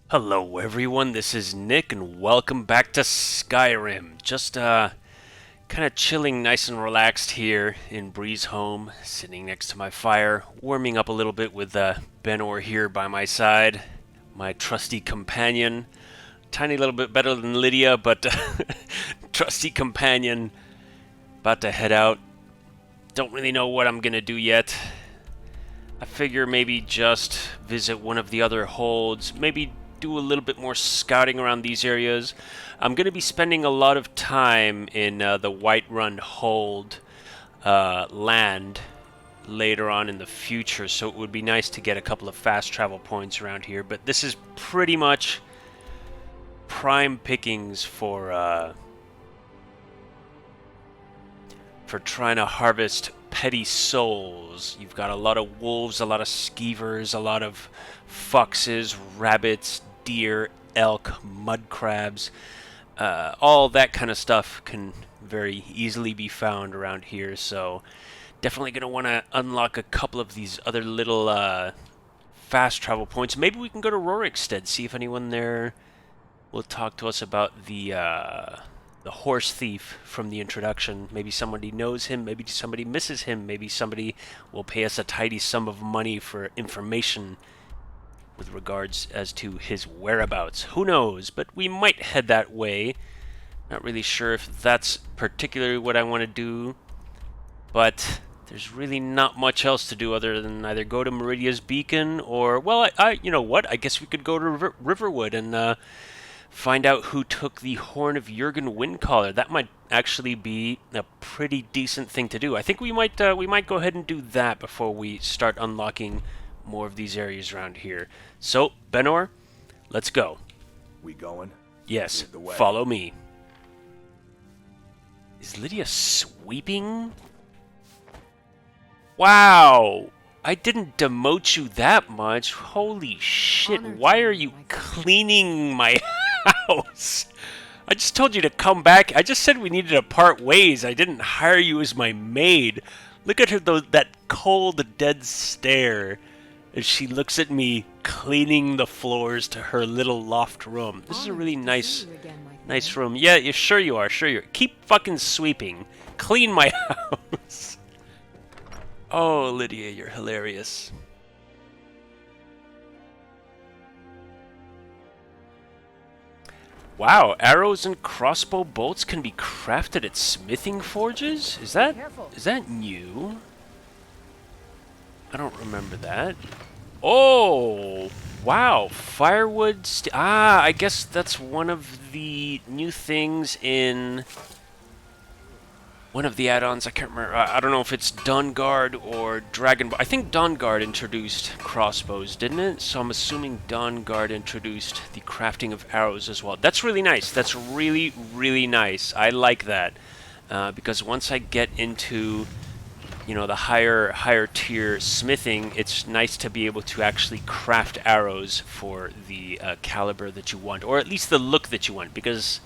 Hello everyone, this is Nick and welcome back to Skyrim. Just kind of chilling nice and relaxed here in Bree's home, sitting next to my fire, warming up a little bit with Benor here by my side, my trusty companion. Tiny little bit better than Lydia, but trusty companion. About to head out. Don't really know what I'm gonna do yet. I figure maybe just visit one of the other holds, maybe do a little bit more scouting around these areas. I'm going to be spending a lot of time in the Whiterun hold land later on in the future, so it would be nice to get a couple of fast travel points around here, but this is pretty much prime pickings for trying to harvest petty souls. You've got a lot of wolves, a lot of skeevers, a lot of foxes, rabbits, deer, elk, mud crabs. All that kind of stuff can very easily be found around here, so definitely going to want to unlock a couple of these other little fast travel points. Maybe we can go to Rorikstead, see if anyone there will talk to us about the horse thief from the introduction. Maybe somebody knows him, maybe somebody misses him, maybe somebody will pay us a tidy sum of money for information with regards as to his whereabouts. Who knows, but we might head that way. Not really sure if that's particularly what I want to do, but there's really not much else to do other than either go to Meridia's Beacon or, well, you know what, I guess we could go to Riverwood and find out who took the Horn of Jurgen Windcaller. That might actually be a pretty decent thing to do. I think we might go ahead and do that before we start unlocking more of these areas around here. So, Benor, let's go. We going? Yes, Lead the way. follow me. Is Lydia sweeping? Wow! I didn't demote you that much. Holy shit, why are you cleaning my house? I just told you to come back. I just said we needed to part ways. I didn't hire you as my maid. Look at her, that cold, dead stare as she looks at me cleaning the floors to her little loft room. This is a really nice room. Yeah, sure you are. Keep fucking sweeping. Clean my house. Oh, Lydia, you're hilarious. Wow, arrows and crossbow bolts can be crafted at smithing forges? Is that new? I don't remember that. Oh, wow, firewood. I guess that's one of the new things in one of the add-ons. I can't remember. I don't know if it's Dawnguard or Dragon. I think Dawnguard introduced crossbows, didn't it? So I'm assuming Dawnguard introduced the crafting of arrows as well. That's really nice. That's really, really nice. I like that because once I get into, you know, the higher tier smithing, it's nice to be able to actually craft arrows for the caliber that you want, or at least the look that you want, because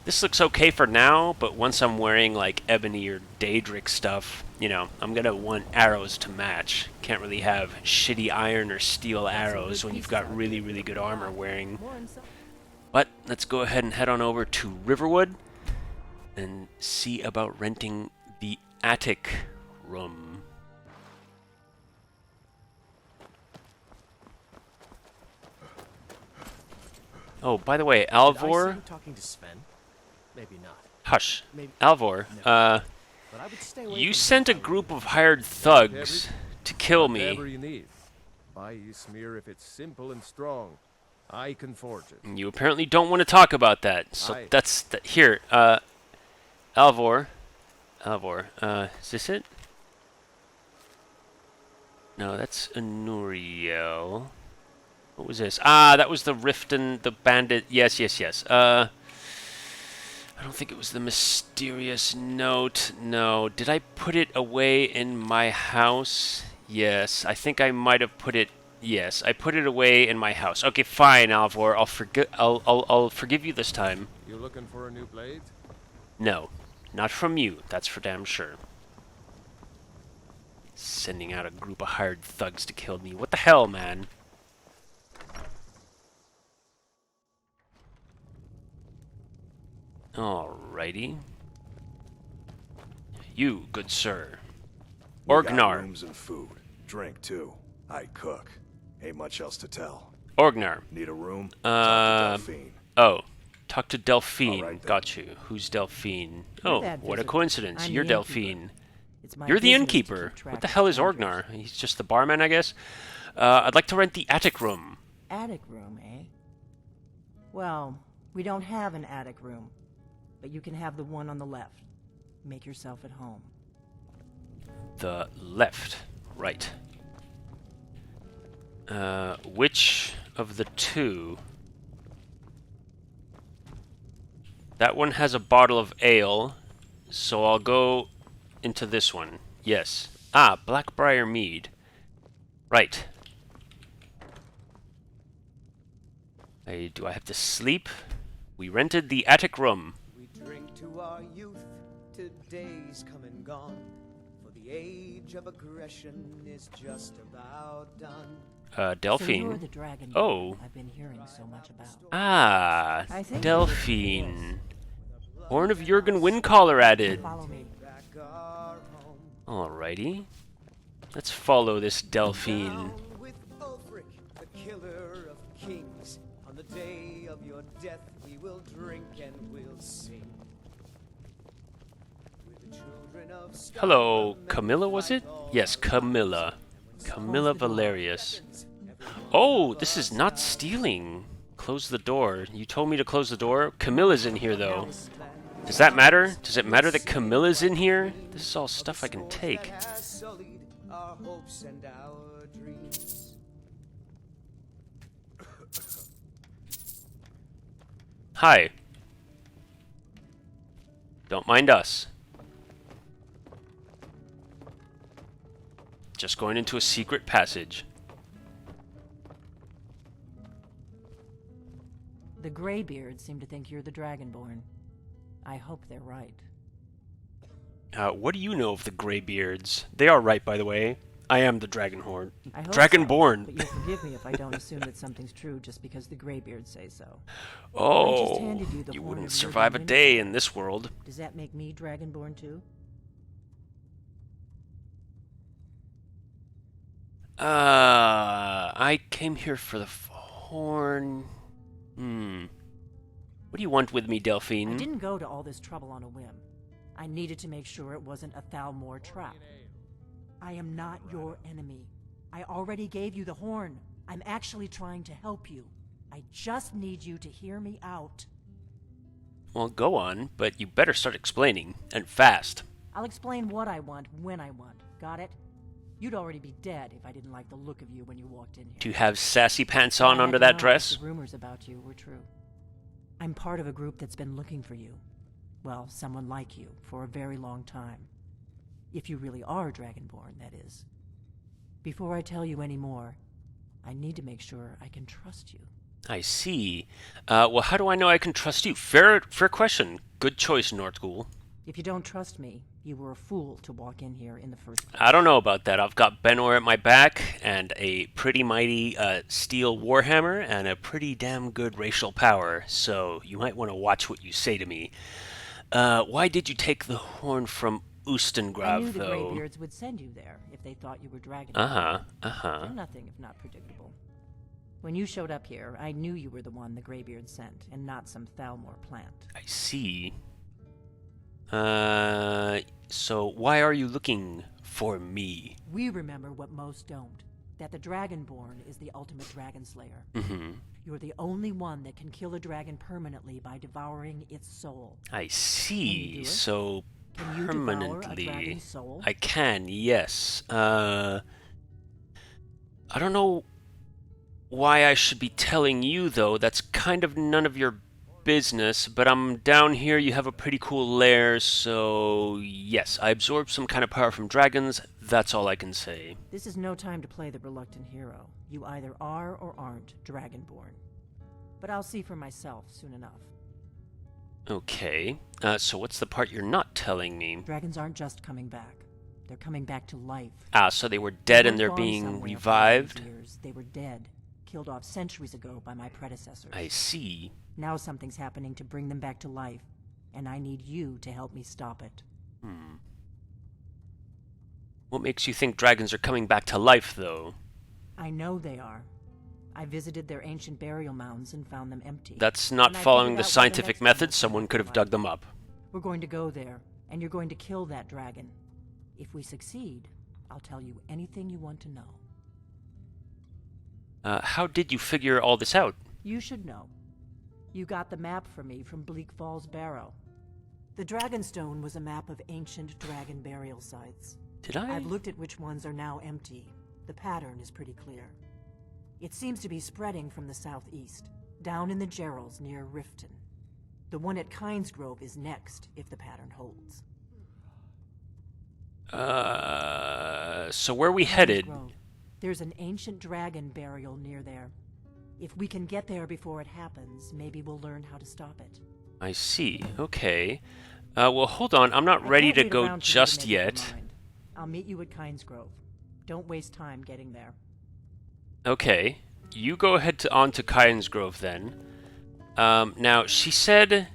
this looks okay for now, but once I'm wearing like ebony or Daedric stuff, you know, I'm gonna want arrows to match. Can't really have shitty iron or steel arrows when you've got really, really good armor wearing. But let's go ahead and head on over to Riverwood and see about renting the attic room. Oh, by the way, Alvor. Talking to Sven? Maybe not. Hush. Maybe. Alvor, But I would stay away you from sent a him. group of hired thugs to kill Whatever me. you need. Buy you smear if it's simple and strong. I can forge it. You apparently don't want to talk about that. So Aye. that's here. Alvor. Is this it? No, that's Anuriel. What was this? Ah, that was the Riften, the bandit. Yes. I don't think it was the mysterious note. No. Did I put it away in my house? Yes. I think I might have put it. Yes, I put it away in my house. Okay, fine, Alvor. I'll forgive you this time. You looking for a new blade? No, not from you. That's for damn sure. Sending out a group of hired thugs to kill me. What the hell, man? Alrighty. You, good sir. We got Orgnar. rooms and food. Drink, too. I cook. Ain't much else to tell. Orgnar. Need a room? Talk to Delphine. Oh. Talk to Delphine. Alright then. Got you. Who's Delphine? You're Oh, that what a visitor. coincidence. I'm You're the innkeeper. Delphine. It's my You're the business to innkeeper. keep track What the of hell is strangers. Orgnar? He's just the barman, I guess? I'd like to rent the attic room. Attic room, eh? Well, we don't have an attic room, but you can have the one on the left. Make yourself at home. The left. Right. Which of the two? That one has a bottle of ale, so I'll go into this one. Yes. Ah, Blackbriar Mead. Right. Do I have to sleep? We rented the attic room. We drink to our youth, to days come and gone. For the age of aggression is just about done. So you're Delphine. the dragon Oh. I've been hearing so much about. Ah, I think Delphine. Horn of Jurgen Windcaller added. Follow me. Back our home. Alrighty. Let's follow this Delphine. Down with Ulfric, the killer of kings. On the day of your death, we will drink and we'll sing. With the children of Hello, Skyrim, Camilla, was it? fight all Yes, Camilla. Camilla Close the door. Valerius. Oh, this is not stealing. Close the door. You told me to close the door. Camilla's in here, though. Does that matter? Does it matter that Camilla's in here? This is all stuff I can take. that has sullied our hopes and our dreams. Hi. Don't mind us. Just going into a secret passage. The Greybeards seem to think you're the Dragonborn. I hope they're right. What do you know of the Greybeards? They are right, by the way. I am the Dragonhorn. I hope Dragonborn. so, but you'll forgive me if I don't assume that something's true just because the Greybeards say so. Oh, handed you the you horn wouldn't of survive a Jurgen day Windcaller. in this world. Does that make me Dragonborn too? I came here for the horn. What do you want with me, Delphine? I didn't go to all this trouble on a whim. I needed to make sure it wasn't a Thalmor trap. I am not your enemy. I already gave you the horn. I'm actually trying to help you. I just need you to hear me out. Well, go on, but you better start explaining, and fast. I'll explain what I want when I want. Got it? You'd already be dead if I didn't like the look of you when you walked in here. Do you have sassy pants But I on had under to that know if dress? The rumors about you were true. I'm part of a group that's been looking for you. Well, someone like you, for a very long time. If you really are Dragonborn, that is. Before I tell you any more, I need to make sure I can trust you. I see. Well, how do I know I can trust you? Fair question. Good choice, Nhortgul. If you don't trust me, you were a fool to walk in here in the first place. I don't know about that. I've got Benor at my back, and a pretty mighty steel warhammer, and a pretty damn good racial power, so you might want to watch what you say to me. Why did you take the horn from I knew Ustengrav, the though? Greybeards would send you there if they thought you were Dragonborn. Uh-huh. They're nothing if not predictable. When you showed up here, I knew you were the one the Greybeards sent, and not some Thalmor plant. I see. So why are you looking for me? We remember what most don't. That the Dragonborn is the ultimate dragon slayer. Mm-hmm. You're the only one that can kill a dragon permanently by devouring its soul. I Can you see. do it? So Can you devour a permanently. dragon's soul? I can, yes. I don't know why I should be telling you, though. That's kind of none of your business, but I'm down here. You have a pretty cool lair, so yes, I absorbed some kind of power from dragons. That's all I can say. This is no time to play the reluctant hero. You either are or aren't Dragonborn. But I'll see for myself soon enough. Okay, so what's the part you're not telling me? Dragons aren't just coming back. They're coming back to life. Ah, so they were dead and weren't they're gone being somewhere for all these revived? years. They were dead, killed off centuries ago by my predecessors. I see. Now something's happening to bring them back to life. and I need you to help me stop it. What makes you think dragons are coming back to life, though? I know they are. I visited their ancient burial mounds and found them empty. That's not And I following figured the out why scientific next one method. will come Someone back could to have dug life. them up. We're going to go there, and you're going to kill that dragon. If we succeed, I'll tell you anything you want to know. How did you figure all this out? You should know. You got the map for me from Bleak Falls Barrow. The Dragonstone was a map of ancient dragon burial sites. Did I? I've looked at which ones are now empty. The pattern is pretty clear. It seems to be spreading from the southeast, down in the Gerals near Riften. The one at Kinesgrove is next, if the pattern holds. So where are we headed? Kinesgrove. There's an ancient dragon burial near there. If we can get there before it happens, maybe we'll learn how to stop it. I see. Okay. Well, hold on. I'm not I ready can't to wait go around for you to just make up your yet. mind. I'll meet you at Kinesgrove. Don't waste time getting there. Okay. You go ahead on to Kynesgrove then. Now, she said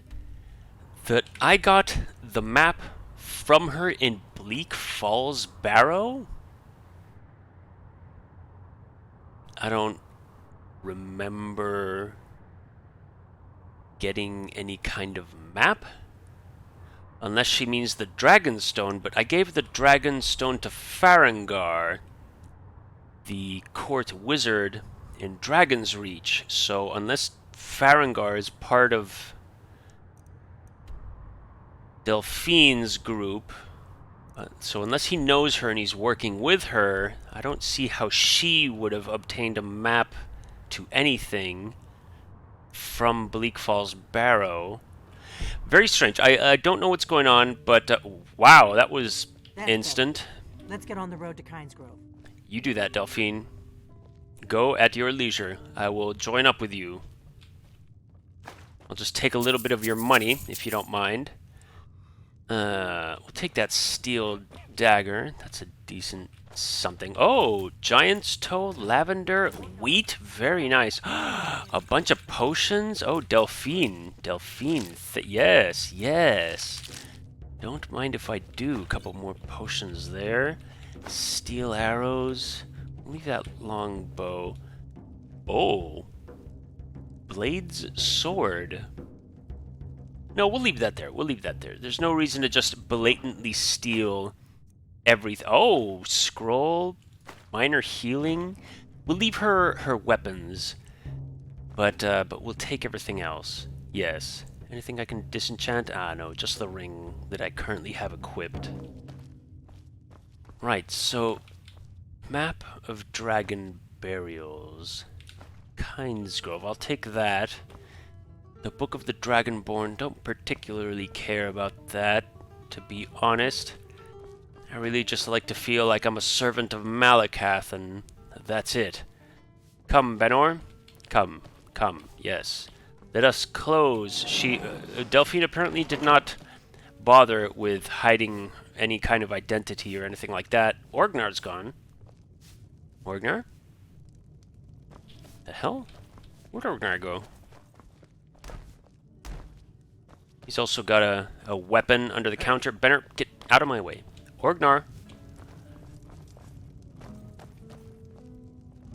that I got the map from her in Bleak Falls Barrow? I don't remember getting any kind of map. Unless she means the Dragonstone, but I gave the Dragonstone to Farengar, the court wizard in Dragon's Reach. So unless Farengar is part of Delphine's group, so unless he knows her and he's working with her, I don't see how she would have obtained a map to anything from Bleak Falls Barrow. Very strange. I don't know what's going on, but wow, that was That's instant. better. Let's get on the road to Kinesgrove. You do that, Delphine. Go at your leisure. I will join up with you. I'll just take a little bit of your money, if you don't mind. We'll take that steel dagger. That's a decent something. Oh, giant's toe, lavender, wheat. Very nice. A bunch of potions. Oh, Delphine. Delphine. Yes, yes. Don't mind if I do. A couple more potions there. Steel arrows. Leave that long bow. Oh. Blade's sword. No, we'll leave that there. We'll leave that there. There's no reason to just blatantly steal everything. Oh, scroll, minor healing. We'll leave her weapons, but we'll take everything else. Yes. Anything I can disenchant? Ah, no, just the ring that I currently have equipped. Right. So, map of dragon burials, Kinesgrove. I'll take that. The Book of the Dragonborn, don't particularly care about that, to be honest. I really just like to feel like I'm a servant of Malakath, and that's it. Come, Benor. Come, come, yes. Let us close. Delphine apparently did not bother with hiding any kind of identity or anything like that. Orgnar's gone. Orgnar? The hell? Where'd Orgnar go? He's also got a weapon under the counter. Benner, get out of my way. Orgnar.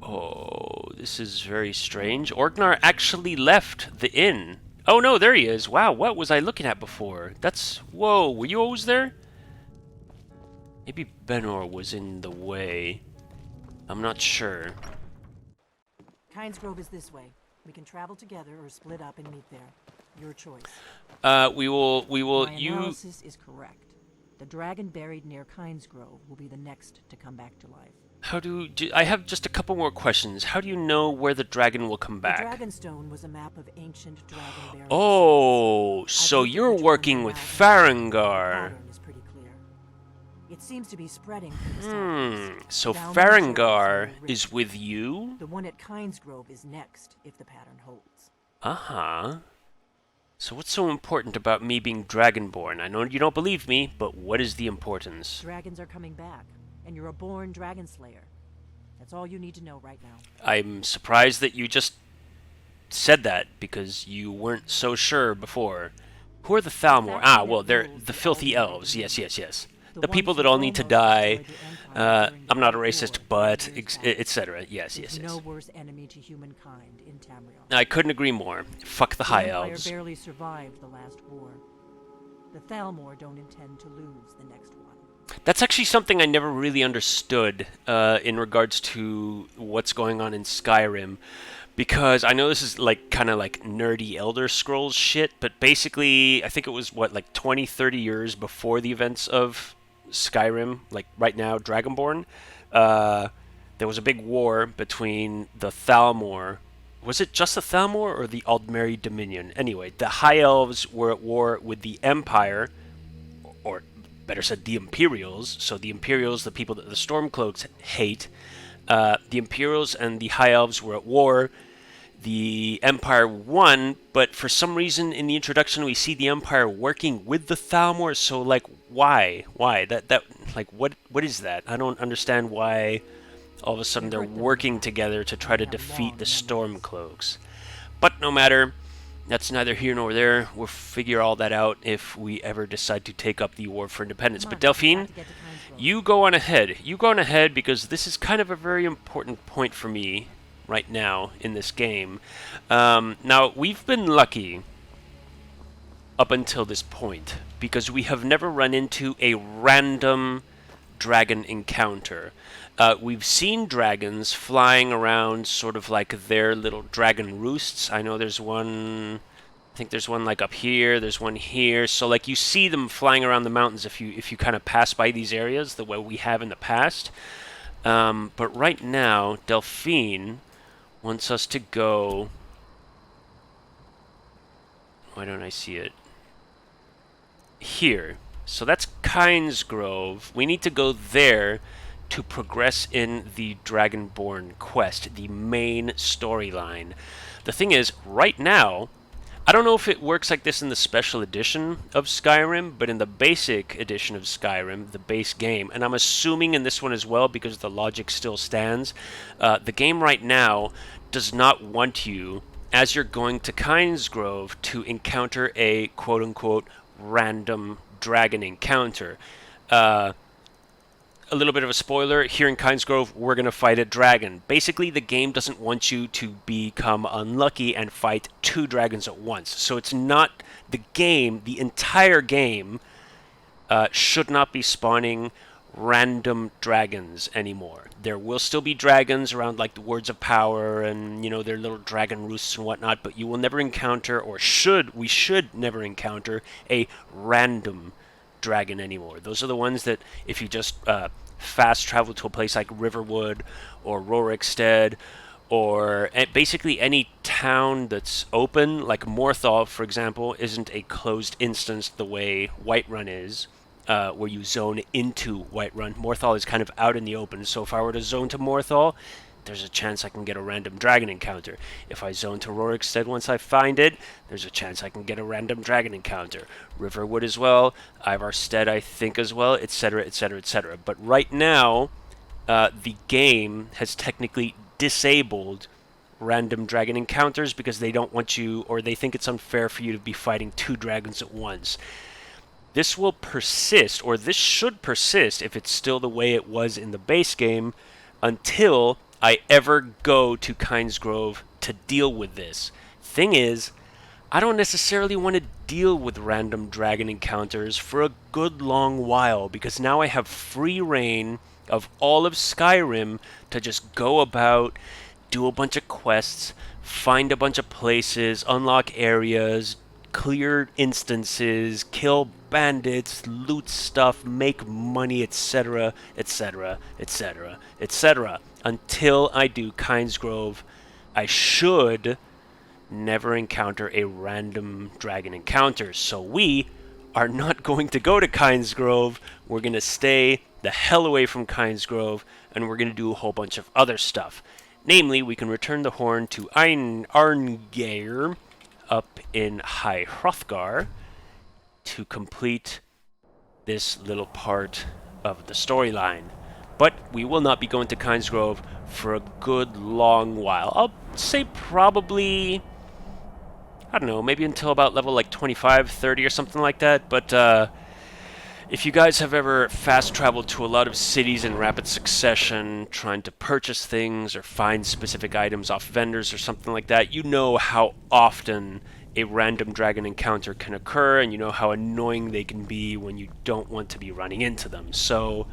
Oh, this is very strange. Orgnar actually left the inn. Oh no, there he is. Wow, what was I looking at before? That's... Whoa, were you always there? Maybe Benor was in the way. I'm not sure. Kinesgrove is this way. We can travel together or split up and meet there. Your choice. We will, My you... analysis is correct. The dragon buried near Kinesgrove will be the next to come back to life. How I have just a couple more questions. How do you know where the dragon will come back? The Dragonstone was a map of ancient dragon burial Oh, sites. so I've looked at you're which ones working are with now empty. Farengar. The pattern is pretty clear. It seems to be spreading from the southeast, So down the Gerals Farengar near is Riften. with you? The one at Kinesgrove is next, if the pattern holds. Uh-huh. So what's so important about me being Dragonborn? I know you don't believe me, but what is the importance? Dragons are coming back, and you're a born dragon slayer. That's all you need to know right now. I'm surprised that you just said that, because you weren't so sure before. Who are the Thalmor? Ah, well, they're the filthy elves. Yes, yes, yes. The people that all need to die. I'm not a racist, but etc. Yes, yes, No yes. worse enemy to humankind in Tamriel. I couldn't agree more. Fuck the high The Empire elves. barely survived the last war. The Thalmor don't intend to lose the next one. That's actually something I never really understood in regards to what's going on in Skyrim. Because I know this is like kind of like nerdy Elder Scrolls shit, but basically I think it was what, like 20, 30 years before the events of Skyrim, like right now, Dragonborn, there was a big war between the Thalmor. Was it just the Thalmor or the Aldmeri Dominion? Anyway, the High Elves were at war with the Empire, or better said, the Imperials. So the Imperials, the people that the Stormcloaks hate, the Imperials and the High Elves were at war. The Empire won, but for some reason in the introduction we see the Empire working with the Thalmor. So like, why? That like, what is that? I don't understand why all of a sudden they're working together to try to defeat the Stormcloaks. But no matter. That's neither here nor there. We'll figure all that out if we ever decide to take up the war for independence. But Delphine, you go on ahead. You go on ahead because this is kind of a very important point for me right now in this game. Now, we've been lucky up until this point because we have never run into a random dragon encounter. We've seen dragons flying around sort of like their little dragon roosts. I know there's one, I think there's one like up here, there's one here. So like you see them flying around the mountains if you kind of pass by these areas the way we have in the past. But right now, Delphine wants us to go... Why don't I see it? Here. So that's Kynes Grove. We need to go there to progress in the Dragonborn quest, the main storyline. The thing is, right now, I don't know if it works like this in the special edition of Skyrim, but in the basic edition of Skyrim, the base game, and I'm assuming in this one as well because the logic still stands, the game right now does not want you, as you're going to Kynes Grove, to encounter a quote-unquote random dragon encounter. A little bit of a spoiler, here in Kynes Grove, we're going to fight a dragon. Basically, the game doesn't want you to become unlucky and fight two dragons at once. So it's not the game, the entire game, should not be spawning random dragons anymore. There will still be dragons around like the Words of Power and, you know, their little dragon roosts and whatnot, but you will never encounter, or we should never encounter, a random dragon anymore. Those are the ones that if you just fast travel to a place like Riverwood or Rorikstead or basically any town that's open, like Morthal, for example, isn't a closed instance the way Whiterun is, where you zone into Whiterun. Morthal is kind of out in the open, so if I were to zone to Morthal, there's a chance I can get a random dragon encounter. If I zone to Rorikstead once I find it, there's a chance I can get a random dragon encounter. Riverwood as well, Ivarstead I think as well, etc., etc., etc. But right now, the game has technically disabled random dragon encounters because they don't want you, or they think it's unfair for you to be fighting two dragons at once. This will persist, or this should persist if it's still the way it was in the base game, until I ever go to Kynes Grove to deal with this. Thing is, I don't necessarily want to deal with random dragon encounters for a good long while, because now I have free reign of all of Skyrim to just go about, do a bunch of quests, find a bunch of places, unlock areas, clear instances, kill bandits, loot stuff, make money, etc., etc., etc., etc. Until I do Kynes Grove, I should never encounter a random dragon encounter. So we are not going to go to Kynes Grove. We're going to stay the hell away from Kynes Grove, and we're going to do a whole bunch of other stuff. Namely, we can return the horn to Arngeir up in High Hrothgar to complete this little part of the storyline. But we will not be going to Kynes Grove for a good long while. I'll say probably I don't know, maybe until about level like 25, 30 or something like that. But if you guys have ever fast traveled to a lot of cities in rapid succession, trying to purchase things or find specific items off vendors or something like that, you know how often a random dragon encounter can occur, and you know how annoying they can be when you don't want to be running into them. So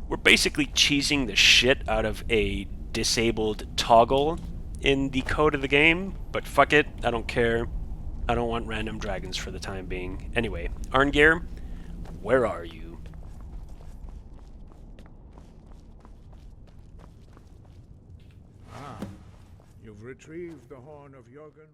we're basically cheesing the shit out of a disabled toggle in the code of the game, but fuck it, I don't care. I don't want random dragons for the time being. Anyway, Arngeir, where are you? You've retrieved the horn of Nhortgul.